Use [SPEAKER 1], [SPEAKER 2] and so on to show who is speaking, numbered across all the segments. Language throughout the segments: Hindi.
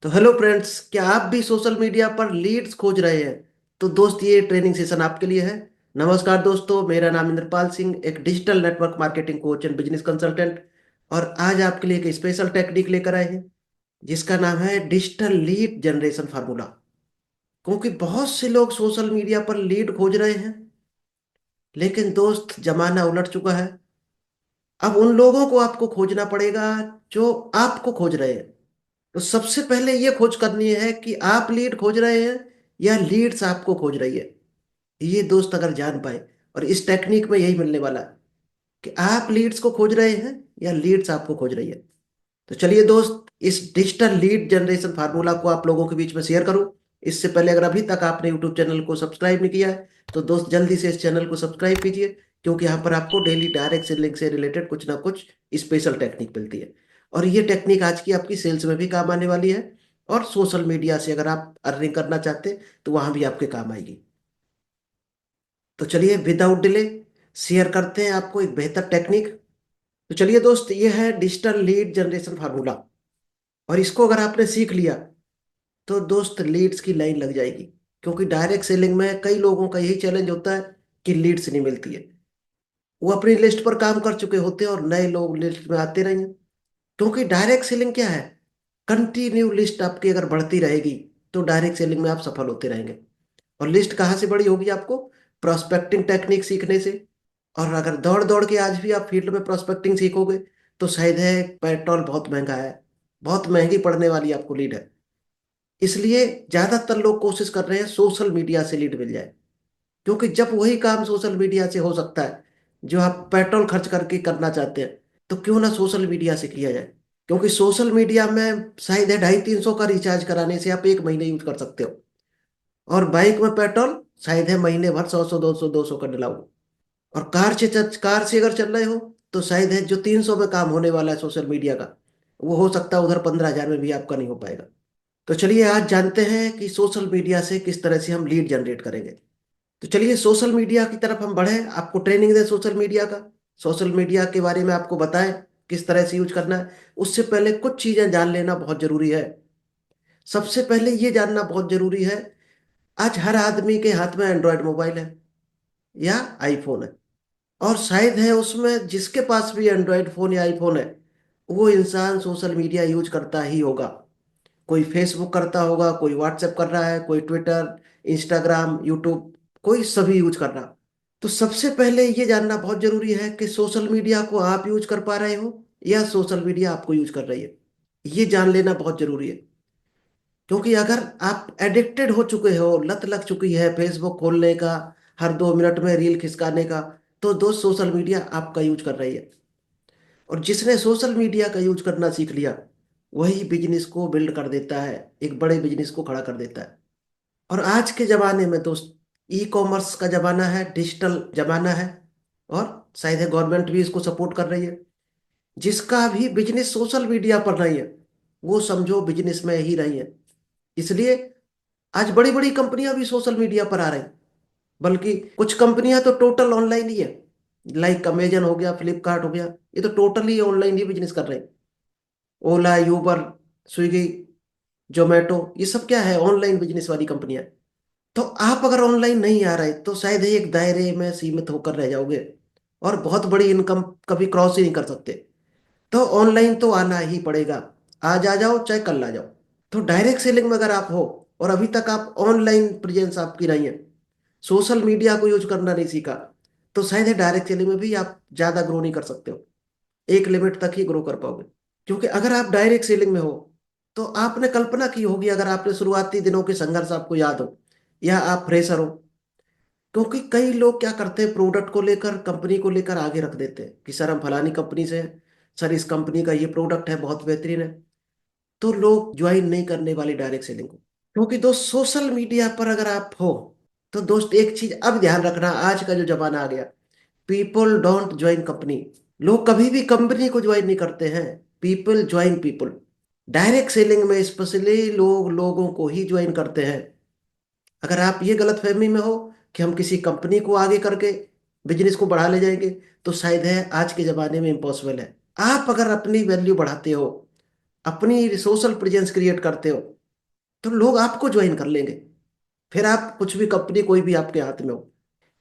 [SPEAKER 1] तो हेलो फ्रेंड्स, क्या आप भी सोशल मीडिया पर लीड्स खोज रहे हैं? तो दोस्त, ये ट्रेनिंग सेशन आपके लिए है। नमस्कार दोस्तों, मेरा नाम इंद्रपाल सिंह, एक digital network marketing coach and business consultant. और आज आपके लिए एक स्पेशल टेक्निक लेकर आए हैं जिसका नाम है डिजिटल लीड जनरेशन फार्मूला। क्योंकि बहुत से लोग सोशल मीडिया पर लीड खोज रहे हैं, लेकिन दोस्त जमाना उलट चुका है। अब उन लोगों को आपको खोजना पड़ेगा जो आपको खोज रहे हैं। तो सबसे पहले ये खोज करनी है कि आप लीड खोज रहे हैं या लीड्स आपको खोज रही है। ये दोस्त अगर जान पाए, और इस टेक्निक में यही मिलने वाला है कि आप लीड्स को खोज रहे हैं या लीड्स आपको खोज रही है। तो चलिए दोस्त, इस डिजिटल लीड जनरेशन फार्मूला को आप लोगों के बीच में शेयर करूं। इससे पहले अगर अभी तक आपने यूट्यूब चैनल को सब्सक्राइब नहीं किया है तो दोस्त जल्दी से इस चैनल को सब्सक्राइब कीजिए, क्योंकि यहाँ पर आपको डेली डायरेक्ट सेलिंग से रिलेटेड कुछ ना कुछ स्पेशल टेक्निक मिलती है। और ये टेक्निक आज की आपकी सेल्स में भी काम आने वाली है, और सोशल मीडिया से अगर आप अर्निंग करना चाहते हैं तो वहां भी आपके काम आएगी। तो चलिए विदाउट डिले शेयर करते हैं आपको एक बेहतर टेक्निक। तो चलिए दोस्त, ये है डिजिटल लीड जनरेशन फार्मूला। और इसको अगर आपने सीख लिया तो दोस्त लीड्स की लाइन लग जाएगी। क्योंकि डायरेक्ट सेलिंग में कई लोगों का यही चैलेंज होता है कि लीड्स नहीं मिलती है। वो अपनी लिस्ट पर काम कर चुके होते हैं और नए लोग लिस्ट में आते रहेंगे। क्योंकि डायरेक्ट सेलिंग क्या है? कंटिन्यू लिस्ट आपकी अगर बढ़ती रहेगी तो डायरेक्ट सेलिंग में आप सफल होते रहेंगे। और लिस्ट कहाँ से बड़ी होगी आपको? प्रोस्पेक्टिंग टेक्निक सीखने से। और अगर दौड़ दौड़ के आज भी आप फील्ड में प्रोस्पेक्टिंग सीखोगे तो शायद है पेट्रोल बहुत महंगा है, बहुत महंगी पड़ने वाली आपको लीड है। इसलिए ज्यादातर लोग कोशिश कर रहे हैं सोशल मीडिया से लीड मिल जाए। क्योंकि जब वही काम सोशल मीडिया से हो सकता है जो आप पेट्रोल खर्च करके करना चाहते हैं, तो क्यों ना सोशल मीडिया से किया जाए। क्योंकि सोशल मीडिया में शायद है 250-300 का रिचार्ज कराने से आप एक महीने यूज कर सकते हो। और बाइक में पेट्रोल शायद है महीने भर 100-100 200 200 का डलाओ। और कार से अगर चल रहे हो तो शायद है जो 300 में काम होने वाला है सोशल मीडिया का, वो हो सकता है उधर 15,000 में भी आपका नहीं हो पाएगा। तो चलिए आज जानते हैं कि सोशल मीडिया से किस तरह से हम लीड जनरेट करेंगे। तो चलिए सोशल मीडिया की तरफ हम बढ़े, आपको ट्रेनिंग दें सोशल मीडिया का। सोशल मीडिया के बारे में आपको बताएं किस तरह से यूज करना है। उससे पहले कुछ चीजें जान लेना बहुत जरूरी है। सबसे पहले ये जानना बहुत जरूरी है, आज हर आदमी के हाथ में एंड्रॉयड मोबाइल है या आईफोन है। और शायद है उसमें जिसके पास भी एंड्रॉयड फोन या आईफोन है, वो इंसान सोशल मीडिया यूज करता ही होगा। कोई फेसबुक करता होगा, कोई व्हाट्सएप कर रहा है, कोई ट्विटर, इंस्टाग्राम, यूट्यूब, कोई सभी यूज कर रहा। तो सबसे पहले ये जानना बहुत जरूरी है कि सोशल मीडिया को आप यूज कर पा रहे हो या सोशल मीडिया आपको यूज कर रही है। ये जान लेना बहुत जरूरी है। क्योंकि अगर आप एडिक्टेड हो चुके हो, लत लग चुकी है फेसबुक खोलने का, हर 2 मिनट में रील खिसकाने का, तो दोस्त सोशल मीडिया आपका यूज कर रही है। और जिसने सोशल मीडिया का यूज करना सीख लिया वही बिजनेस को बिल्ड कर देता है, एक बड़े बिजनेस को खड़ा कर देता है। और आज के जमाने में दोस्त ई कॉमर्स का जमाना है, डिजिटल जमाना है। और शायद है गवर्नमेंट भी इसको सपोर्ट कर रही है। जिसका भी बिजनेस सोशल मीडिया पर नहीं है वो समझो बिजनेस में ही नहीं है। इसलिए आज बड़ी बड़ी कंपनियां भी सोशल मीडिया पर आ रही, बल्कि कुछ कंपनियां तो टोटल ऑनलाइन ही है। लाइक अमेजन हो गया, फ्लिपकार्ट हो गया, ये तो टोटली ऑनलाइन ही बिजनेस कर रहे हैं। ओला, यूबर, स्विगी, जोमेटो, ये सब क्या है? ऑनलाइन बिजनेस वाली कंपनियां। तो आप अगर ऑनलाइन नहीं आ रहे तो शायद ही एक दायरे में सीमित होकर रह जाओगे, और बहुत बड़ी इनकम कभी क्रॉस ही नहीं कर सकते। तो ऑनलाइन तो आना ही पड़ेगा। आज आ जाओ चाहे कल आ जाओ। तो डायरेक्ट सेलिंग में अगर आप हो और अभी तक आप ऑनलाइन प्रेजेंस आपकी नहीं है, सोशल मीडिया को यूज करना नहीं सीखा, तो शायद है डायरेक्ट सेलिंग में भी आप ज्यादा ग्रो नहीं कर सकते हो। एक लिमिट तक ही ग्रो कर पाओगे। क्योंकि अगर आप डायरेक्ट सेलिंग में हो तो आपने कल्पना की होगी, अगर आपने शुरुआती दिनों के संघर्ष आपको याद हो, या आप फ्रेशर हो। क्योंकि कई लोग क्या करते हैं, प्रोडक्ट को लेकर, कंपनी को लेकर आगे रख देते हैं कि सर हम फलानी कंपनी से हैं, सर इस कंपनी का ये प्रोडक्ट है बहुत बेहतरीन है। तो लोग ज्वाइन नहीं करने वाली डायरेक्ट सेलिंग को। क्योंकि दोस्त सोशल मीडिया पर अगर आप हो तो दोस्त एक चीज अब ध्यान रखना, आज का जो जमाना आ गया, पीपल डोंट ज्वाइन कंपनी। लोग कभी भी कंपनी को ज्वाइन नहीं करते हैं, people join people. Direct selling में स्पेशली लोग लोगों को ही ज्वाइन करते हैं। अगर आप ये गलत फहमी में हो कि हम किसी कंपनी को आगे करके बिजनेस को बढ़ा ले जाएंगे, तो शायद है आज के जमाने में इम्पॉसिबल है। आप अगर अपनी वैल्यू बढ़ाते हो, अपनी सोशल प्रेजेंस क्रिएट करते हो, तो लोग आपको ज्वाइन कर लेंगे। फिर आप कुछ भी कंपनी कोई भी आपके हाथ में हो,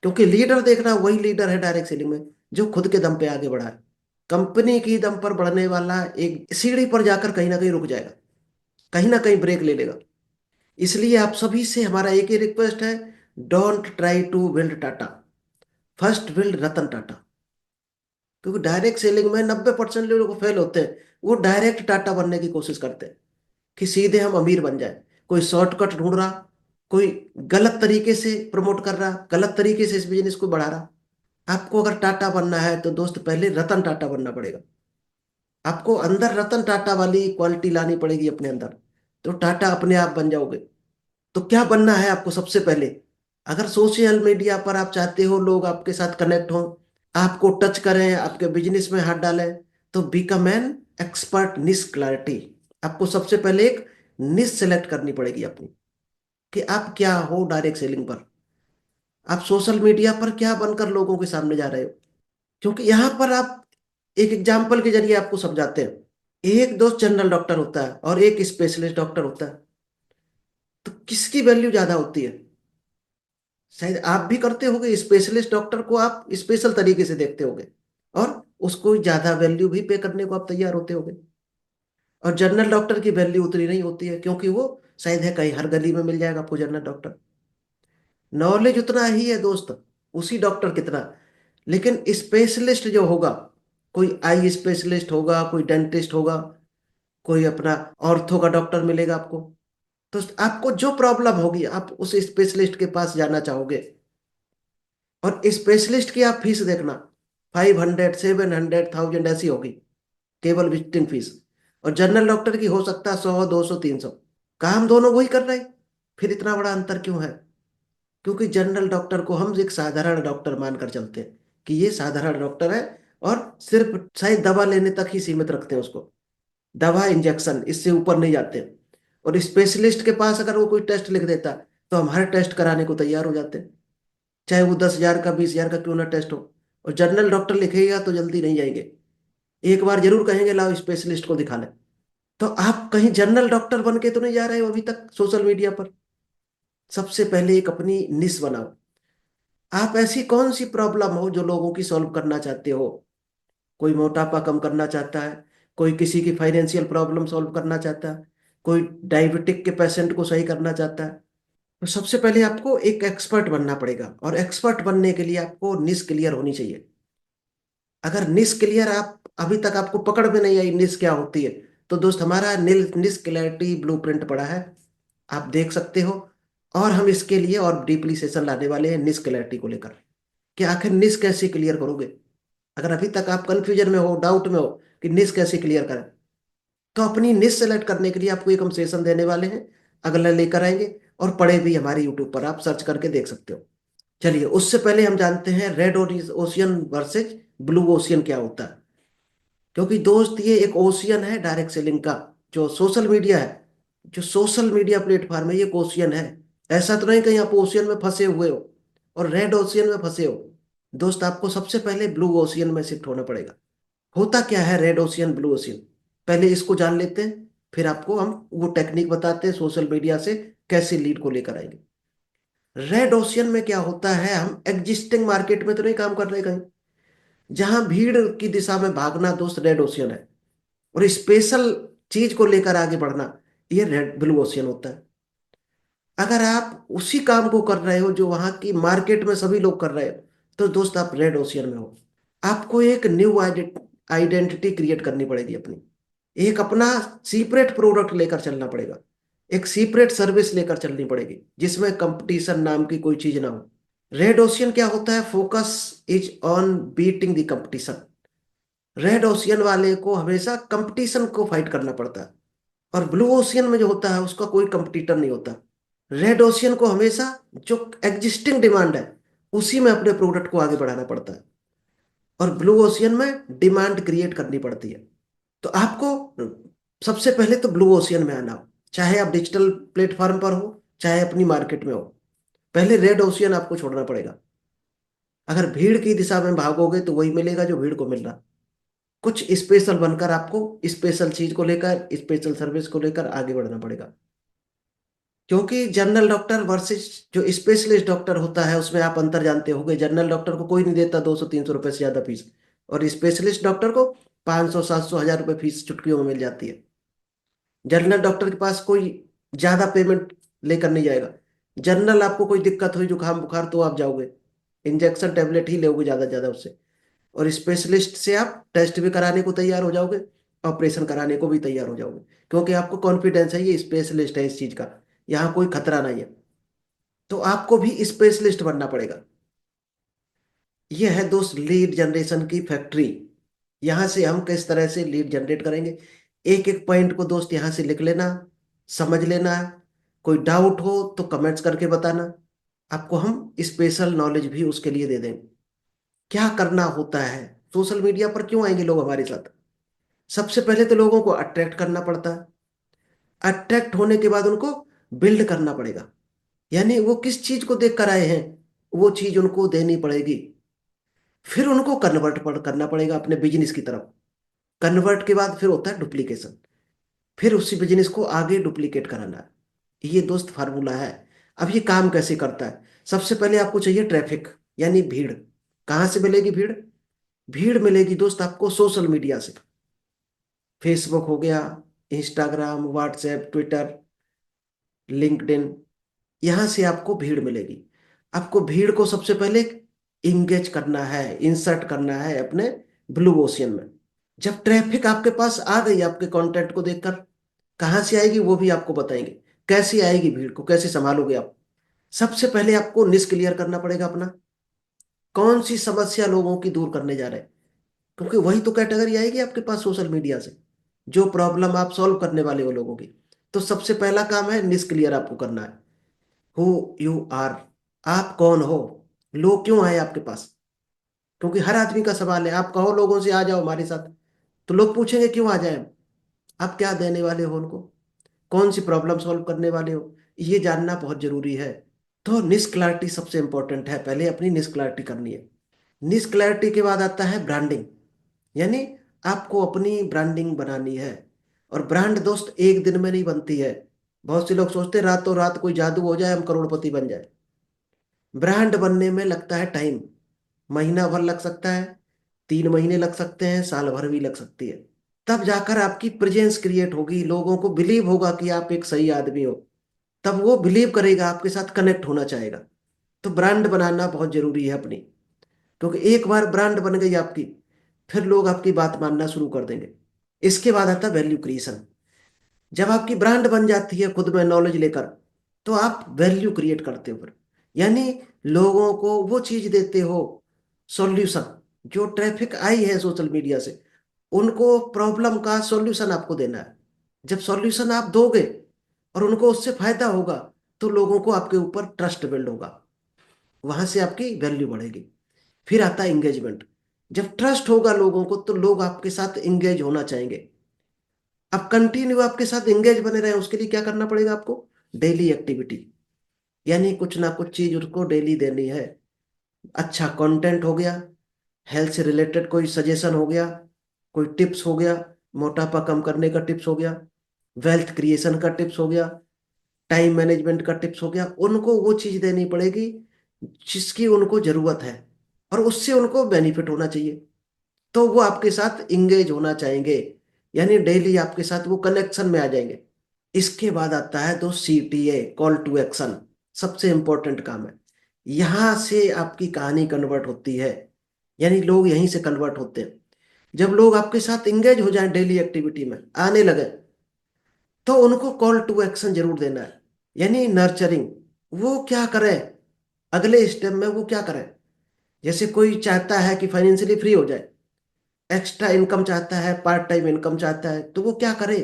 [SPEAKER 1] क्योंकि लीडर देखना वही लीडर है डायरेक्ट सेलिंग में जो खुद के दम पे आगे बढ़ा है। कंपनी की दम पर बढ़ने वाला एक सीढ़ी पर जाकर कहीं ना कहीं रुक जाएगा, कहीं ना कहीं ब्रेक ले लेगा। इसलिए आप सभी से हमारा एक ही रिक्वेस्ट है, don't try to build Tata, first build Ratan Tata. क्योंकि डायरेक्ट सेलिंग में 90% लोग फेल होते हैं, वो डायरेक्ट टाटा बनने की कोशिश करते हैं कि सीधे हम अमीर बन जाए। कोई शॉर्टकट ढूंढ रहा, कोई गलत तरीके से प्रमोट कर रहा, गलत तरीके से इस बिजनेस को बढ़ा रहा। आपको अगर टाटा बनना है तो दोस्त पहले रतन टाटा बनना पड़ेगा। आपको अंदर रतन टाटा वाली क्वालिटी लानी पड़ेगी अपने अंदर, तो टाटा अपने आप बन जाओगे। तो क्या बनना है आपको सबसे पहले? अगर सोशल मीडिया पर आप चाहते हो लोग आपके साथ कनेक्ट हो, आपको टच करें, आपके बिजनेस में हाथ डालें, तो बिकम एन एक्सपर्ट निश क्लैरिटी। आपको सबसे पहले एक निश सेलेक्ट करनी पड़ेगी अपनी, कि आप क्या हो डायरेक्ट सेलिंग पर, आप सोशल मीडिया पर क्या बनकर लोगों के सामने जा रहे हो। क्योंकि यहाँ पर आप एक एग्जाम्पल के जरिए आपको समझाते हैं। एक दोस्त जनरल डॉक्टर होता है और एक स्पेशलिस्ट डॉक्टर होता है, तो किसकी वैल्यू ज्यादा होती है? शायद आप भी करते होगे, स्पेशलिस्ट डॉक्टर को आप स्पेशल तरीके से देखते होगे, और उसको ज्यादा वैल्यू भी पे करने को आप तैयार होते होगे। और जनरल डॉक्टर की वैल्यू उतनी नहीं होती है, क्योंकि वो शायद है कहीं हर गली में मिल जाएगा आपको जनरल डॉक्टर। नॉलेज उतना ही है दोस्त, उसी डॉक्टर कितना। लेकिन स्पेशलिस्ट जो होगा, कोई आई स्पेशलिस्ट होगा, कोई डेंटिस्ट होगा, कोई अपना ऑर्थो का डॉक्टर मिलेगा आपको, तो आपको जो प्रॉब्लम होगी आप उस स्पेशलिस्ट के पास जाना चाहोगे। और स्पेशलिस्ट की आप फीस देखना, 500, 700, 1000 ऐसी होगी केवल विजिटिंग फीस। और जनरल डॉक्टर की हो सकता है 100, 200, 300। काम दोनों वही कर रहे हैं, फिर इतना बड़ा अंतर क्यों है? क्योंकि जनरल डॉक्टर को हम एक साधारण डॉक्टर मानकर चलते हैं, कि ये साधारण डॉक्टर है, और सिर्फ शायद दवा लेने तक ही सीमित रखते हैं उसको, दवा इंजेक्शन इससे ऊपर नहीं जाते। और स्पेशलिस्ट के पास अगर वो कोई टेस्ट लिख देता, तो हम हर टेस्ट कराने को तैयार हो जाते हैं, चाहे वो 10,000 का 20,000 का क्यों ना टेस्ट हो। और जनरल डॉक्टर लिखेगा तो जल्दी नहीं जाएंगे, एक बार जरूर कहेंगे लाओ स्पेशलिस्ट को दिखा ले। तो आप कहीं जनरल डॉक्टर बन के तो नहीं जा रहे हो अभी तक सोशल मीडिया पर। सबसे पहले एक अपनी निश बनाओ। आप ऐसी कौन सी प्रॉब्लम हो जो लोगों की सॉल्व करना चाहते हो? कोई मोटापा कम करना चाहता है, कोई किसी की फाइनेंशियल प्रॉब्लम सॉल्व करना चाहता है, कोई डायबिटिक के पेशेंट को सही करना चाहता है। तो सबसे पहले आपको एक एक्सपर्ट बनना पड़ेगा, और एक्सपर्ट बनने के लिए आपको निश क्लियर होनी चाहिए। अगर निश क्लियर आप अभी तक आपको पकड़ में नहीं आई निश क्या होती है, तो दोस्त हमारा निश क्लैरिटी ब्लूप्रिंट पड़ा है, आप देख सकते हो। और हम इसके लिए और डीपली सेशन लाने वाले हैं निश क्लैरिटी को लेकर, कि आखिर निश कैसे क्लियर करोगे। अगर अभी तक आप कंफ्यूजन में हो, डाउट में हो कि निश कैसे क्लियर करें, तो अपनी निश सेलेक्ट करने के लिए आपको एक हम सेशन देने वाले हैं, अगला लेकर आएंगे। और पढ़े भी हमारे यूट्यूब पर आप सर्च करके देख सकते हो। चलिए उससे पहले हम जानते हैं red ocean versus blue ocean क्या होता है। क्योंकि दोस्त ये एक ओशियन है डायरेक्ट सेलिंग का, जो सोशल मीडिया है, जो सोशल मीडिया प्लेटफॉर्म है, ये एक ओशियन है। ऐसा तो नहीं कहीं आप ओशियन में फंसे हुए हो और रेड ओशियन में फंसे हो। दोस्त आपको सबसे पहले ब्लू ओशियन में शिफ्ट होना पड़ेगा। होता क्या है रेड ओशियन ब्लू ओशियन, पहले इसको जान लेते हैं, फिर आपको हम वो टेक्निक बताते हैं सोशल मीडिया से कैसे लीड को लेकर आएंगे। रेड ओशियन में क्या होता है, हम एग्जिस्टिंग मार्केट में तो नहीं काम कर रहे कहीं, जहां भीड़ की दिशा में भागना दोस्त रेड ओशियन है। और स्पेशल चीज को लेकर आगे बढ़ना, ये रेड ब्लू ओशियन होता है। अगर आप उसी काम को कर रहे हो जो वहां की मार्केट में सभी लोग कर रहे हो, तो दोस्त आप रेड ओशियन में हो। आपको एक न्यू आइडेंटिटी क्रिएट करनी पड़ेगी अपनी, एक अपना सीक्रेट प्रोडक्ट लेकर चलना पड़ेगा, एक सीक्रेट सर्विस लेकर चलनी पड़ेगी, जिसमें कंपटीशन नाम की कोई चीज ना हो। रेड ओशियन क्या होता है, focus is on beating the competition. Red ocean वाले को हमेशा कंपटीशन को फाइट करना पड़ता है, और ब्लू ओशियन में जो होता है उसका कोई कंपटीटर नहीं होता। रेड ओशियन को हमेशा जो एग्जिस्टिंग डिमांड है उसी में अपने प्रोडक्ट को आगे बढ़ाना पड़ता है, और ब्लू ओशियन में डिमांड क्रिएट करनी पड़ती है। तो आपको सबसे पहले तो ब्लू ओशियन में आना हो, चाहे आप डिजिटल प्लेटफॉर्म पर हो, चाहे अपनी मार्केट में हो। पहले रेड ओशियन आपको छोड़ना पड़ेगा। अगर भीड़ की दिशा में भागोगे तो वही मिलेगा जो भीड़ को मिल रहा। कुछ स्पेशल बनकर आपको स्पेशल चीज को लेकर स्पेशल सर्विस को लेकर आगे बढ़ना पड़ेगा। क्योंकि जनरल डॉक्टर वर्सेस जो स्पेशलिस्ट डॉक्टर होता है उसमें आप अंतर जानते होंगे। जनरल डॉक्टर को कोई नहीं देता 200-300 रुपए से ज्यादा फीस, और स्पेशलिस्ट डॉक्टर को 500-700-1000 रुपए फीस चुटकियों में मिल जाती है। जनरल डॉक्टर के पास कोई ज्यादा पेमेंट लेकर नहीं जाएगा। जनरल आपको कोई दिक्कत हुई जुकाम बुखार तो आप जाओगे, इंजेक्शन टेबलेट ही लोगे ज्यादा से ज्यादा उससे। और स्पेशलिस्ट से आप टेस्ट भी कराने को तैयार हो जाओगे, ऑपरेशन कराने को भी तैयार हो जाओगे, क्योंकि आपको कॉन्फिडेंस है ये स्पेशलिस्ट है इस चीज का, यहाँ कोई खतरा नहीं है। तो आपको भी स्पेशलिस्ट बनना पड़ेगा। यह है दोस्त लीड जनरेशन की फैक्ट्री। यहां से हम किस तरह से लीड जनरेट करेंगे, एक एक पॉइंट को दोस्त यहां से लिख लेना, समझ लेना। कोई डाउट हो तो कमेंट्स करके बताना, आपको हम स्पेशल नॉलेज भी उसके लिए दे देंगे। क्या करना होता है, सोशल मीडिया पर क्यों आएंगे लोग हमारे साथ। सबसे पहले तो लोगों को अट्रैक्ट करना पड़ता है। अट्रैक्ट होने के बाद उनको बिल्ड करना पड़ेगा, यानी वो किस चीज को देख कर आए हैं वो चीज उनको देनी पड़ेगी। फिर उनको करना पड़ेगा अपने बिजनेस की तरफ। कन्वर्ट के बाद फिर होता है डुप्लीकेशन, फिर उसी बिजनेस को आगे डुप्लीकेट कराना है। ये दोस्त फार्मूला है। अब ये काम कैसे करता है, सबसे पहले आपको चाहिए ट्रैफिक, यानी भीड़। कहाँ से मिलेगी भीड़, भीड़ मिलेगी दोस्त आपको सोशल मीडिया से। फेसबुक हो गया, इंस्टाग्राम, व्हाट्सएप, ट्विटर, लिंक्डइन, यहां से आपको भीड़ मिलेगी। आपको भीड़ को सबसे पहले इंगेज करना है, इंसर्ट करना है अपने ब्लू ओशियन में। जब ट्रैफिक आपके पास आ गई आपके कंटेंट को देखकर, कहाँ से आएगी वो भी आपको बताएंगे। कैसे आएगी भीड़ को कैसे संभालोगे आप, सबसे पहले आपको निश क्लियर करना पड़ेगा अपना, कौन सी समस्या लोगों की दूर करने जा रहे हैं। क्योंकि वही तो कैटेगरी आएगी आपके पास सोशल मीडिया से, जो प्रॉब्लम आप सॉल्व करने वाले हो लोगों की। तो सबसे पहला काम है निश क्लियर आपको करना है। हु यू आर, आप कौन हो, लोग क्यों आए आपके पास। क्योंकि हर आदमी का सवाल है, आप कहो लोगों से आ जाओ हमारे साथ, तो लोग पूछेंगे क्यों आ जाए, आप क्या देने वाले हो उनको, कौन सी प्रॉब्लम सॉल्व करने वाले हो, ये जानना बहुत जरूरी है। तो निश क्लैरिटी सबसे इंपॉर्टेंट है, पहले अपनी निश क्लैरिटी करनी है। निश क्लैरिटी के बाद आता है ब्रांडिंग, यानी आपको अपनी ब्रांडिंग बनानी है। और ब्रांड दोस्त एक दिन में नहीं बनती है। बहुत से लोग सोचते हैं रातों रात कोई जादू हो जाए हम करोड़पति बन जाए। ब्रांड बनने में लगता है टाइम, महीना भर लग सकता है, 3 महीने लग सकते हैं, साल भर भी लग सकती है। तब जाकर आपकी प्रेजेंस क्रिएट होगी, लोगों को बिलीव होगा कि आप एक सही आदमी हो। तब वो बिलीव करेगा, आपके साथ कनेक्ट होना चाहेगा। तो ब्रांड बनाना बहुत जरूरी है अपनी, क्योंकि एक बार ब्रांड बन गई आपकी, फिर लोग आपकी बात मानना शुरू कर देंगे। इसके बाद आता है वैल्यू क्रिएशन। जब आपकी ब्रांड बन जाती है खुद में नॉलेज लेकर, तो आप वैल्यू क्रिएट करते हो फिर, यानी लोगों को वो चीज देते हो, सॉल्यूशन। जो ट्रैफिक आई है सोशल मीडिया से, उनको प्रॉब्लम का सॉल्यूशन आपको देना है। जब सॉल्यूशन आप दोगे और उनको उससे फायदा होगा, तो लोगों को आपके ऊपर ट्रस्ट बिल्ड होगा, वहां से आपकी वैल्यू बढ़ेगी। फिर आता है इंगेजमेंट। जब ट्रस्ट होगा लोगों को, तो लोग आपके साथ इंगेज होना चाहेंगे। अब कंटिन्यू आपके साथ एंगेज बने रहे उसके लिए क्या करना पड़ेगा आपको, डेली एक्टिविटी, यानी कुछ ना कुछ चीज उसको डेली देनी है। अच्छा कंटेंट हो गया, हेल्थ से रिलेटेड कोई सजेशन हो गया, कोई टिप्स हो गया, मोटापा कम करने का टिप्स हो गया, वेल्थ क्रिएशन का टिप्स हो गया, टाइम मैनेजमेंट का टिप्स हो गया। उनको वो चीज देनी पड़ेगी जिसकी उनको जरूरत है, और उससे उनको बेनिफिट होना चाहिए। तो वो आपके साथ इंगेज होना चाहेंगे, यानी डेली आपके साथ वो कनेक्शन में आ जाएंगे। इसके बाद आता है तो CTA, कॉल टू एक्शन, सबसे इंपॉर्टेंट काम है। यहां से आपकी कहानी कन्वर्ट होती है, यानी लोग यहीं से कन्वर्ट होते हैं। जब लोग आपके साथ इंगेज हो जाएं डेली एक्टिविटी में आने लगे, तो उनको कॉल टू एक्शन जरूर देना है, यानी नर्चरिंग। वो क्या करें, अगले स्टेप में वो क्या करें। जैसे कोई चाहता है कि फाइनेंशियली फ्री हो जाए, एक्स्ट्रा इनकम चाहता है, पार्ट टाइम इनकम चाहता है, तो वो क्या करे,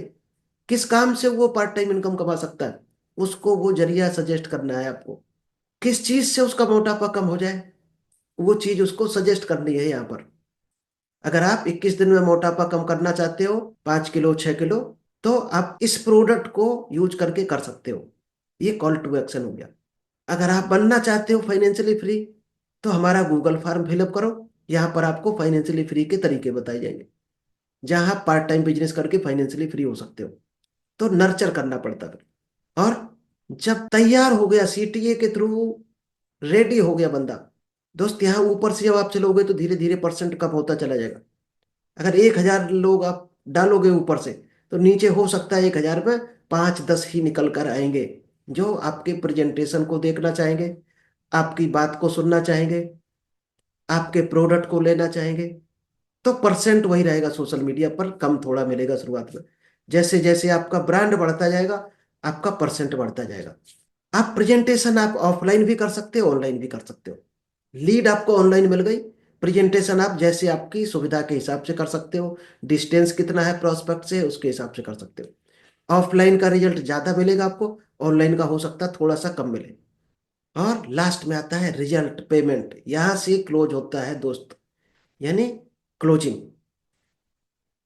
[SPEAKER 1] किस काम से वो पार्ट टाइम इनकम कमा सकता है, उसको वो जरिया सजेस्ट करना है आपको। किस चीज से उसका मोटापा कम हो जाए, वो चीज उसको सजेस्ट करनी है यहाँ पर। अगर आप 21 दिन में मोटापा कम करना चाहते हो, 5 किलो 6 किलो, तो आप इस प्रोडक्ट को यूज करके कर सकते हो। ये कॉल टू एक्शन हो गया। अगर आप बनना चाहते हो फाइनेंशियली फ्री, तो हमारा गूगल फॉर्म फिलअप करो, यहाँ पर आपको फाइनेंशियली फ्री के तरीके बताए जाएंगे। जहां आप पार्ट टाइम बिजनेस करके फाइनेंशियली फ्री हो सकते हो। तो नर्चर करना पड़ता है फिर। और जब तैयार हो गया सीटीए के थ्रू, रेडी हो गया बंदा, दोस्त यहाँ ऊपर से जब आप चलोगे तो धीरे धीरे परसेंट कम होता चला जाएगा। अगर 1,000 लोग आप डालोगे ऊपर से, तो नीचे हो सकता है 1,000 में 5-10 ही निकल कर आएंगे, जो आपके प्रेजेंटेशन को देखना चाहेंगे, आपकी बात को सुनना चाहेंगे, आपके प्रोडक्ट को लेना चाहेंगे। तो परसेंट वही रहेगा, सोशल मीडिया पर कम थोड़ा मिलेगा शुरुआत में। जैसे जैसे आपका ब्रांड बढ़ता जाएगा, आपका परसेंट बढ़ता जाएगा। आप प्रेजेंटेशन आप ऑफलाइन भी कर सकते हो, ऑनलाइन भी कर सकते हो। लीड आपको ऑनलाइन मिल गई, प्रेजेंटेशन आप जैसे आपकी सुविधा के हिसाब से कर सकते हो। डिस्टेंस कितना है प्रोस्पेक्ट से, उसके हिसाब से कर सकते हो। ऑफलाइन का रिजल्ट ज्यादा मिलेगा आपको, ऑनलाइन का हो सकता है थोड़ा सा कम मिले। और लास्ट में आता है रिजल्ट पेमेंट, यहां से क्लोज होता है दोस्त, यानी क्लोजिंग।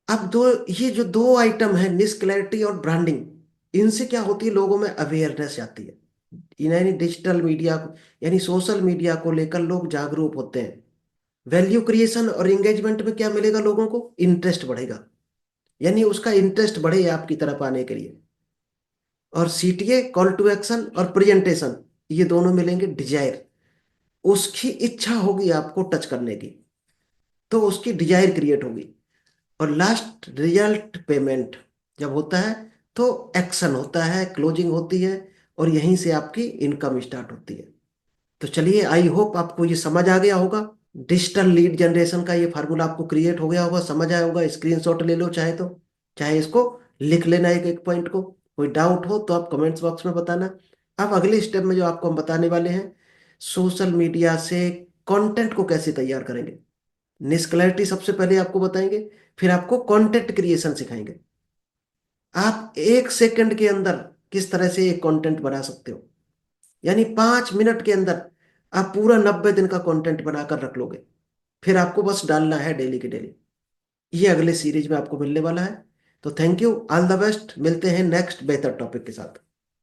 [SPEAKER 1] अब दो, ये जो दो आइटम है, निश क्लैरिटी और ब्रांडिंग, इनसे क्या होती है, लोगों में अवेयरनेस आती है। यानी डिजिटल मीडिया यानी सोशल मीडिया को लेकर लोग जागरूक होते हैं। वैल्यू क्रिएशन और एंगेजमेंट में क्या मिलेगा, लोगों को इंटरेस्ट बढ़ेगा, यानी उसका इंटरेस्ट बढ़े आपकी तरफ आने के लिए। और सीटीए कॉल टू एक्शन और प्रेजेंटेशन, ये दोनों मिलेंगे डिजायर, उसकी इच्छा होगी आपको टच करने की, तो उसकी डिजायर क्रिएट होगी। और लास्ट रिजल्ट पेमेंट जब होता है, तो एक्शन होता है, क्लोजिंग होती है, और यहीं से आपकी इनकम स्टार्ट होती है। तो चलिए, आई होप आपको ये समझ आ गया होगा। डिजिटल लीड जनरेशन का ये फार्मूला आपको क्रिएट हो गया होगा, समझ आया होगा। स्क्रीनशॉट ले लो चाहे तो, चाहे इसको लिख लेना एक एक पॉइंट को। कोई डाउट हो तो आप कमेंट्स बॉक्स में बताना। अब अगले स्टेप में जो आपको हम बताने वाले हैं, सोशल मीडिया से कंटेंट को कैसे तैयार करेंगे। निष्क्लैरिटी सबसे पहले आपको बताएंगे, फिर आपको कंटेंट क्रिएशन सिखाएंगे। आप 1 सेकंड के अंदर किस तरह से एक कंटेंट बना सकते हो, यानी 5 मिनट के अंदर आप पूरा 90 दिन का कंटेंट बनाकर रख लोगे। फिर आपको बस डालना है डेली की डेली। ये अगले सीरीज में आपको मिलने वाला है। तो thank you, all the best, मिलते हैं नेक्स्ट बेहतर टॉपिक के साथ।